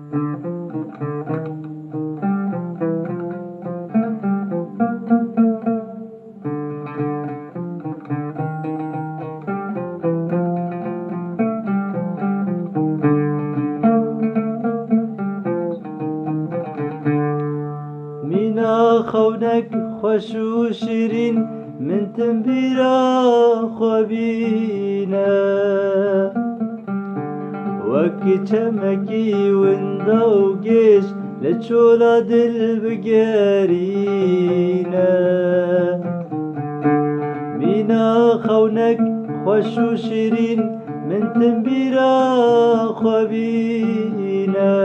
مینا خونک خوش و شیرین من تنبیرا خوابینه وەکی چەمەکی وندا و گێژ لە چۆلا دل بگەرینە مینا خەونەک خۆش و شیرین من تنبیرە خوابینە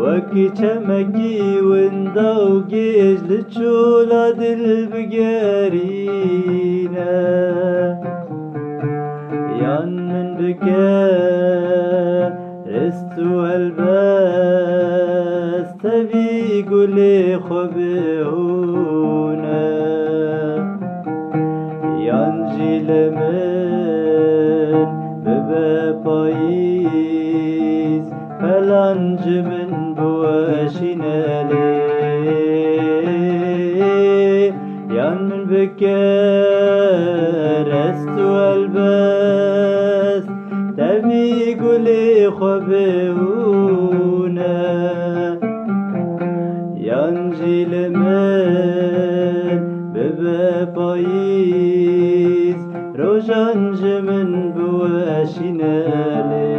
وەکی چەمەکی وندا و گێژ لە چۆلا دل بگەرینە یان من بکە ڕست و هەلبەست تەوی گولێ خۆ بهونە یان جی لە من ببە پاییز پەلانج من بوەشینە لێ یان من بکە ڕست و هەلبەست تەوی گولێ خۆ بهونە یان جی لە من ببە پاییز ڕۆژان ji min بوەشینە لێ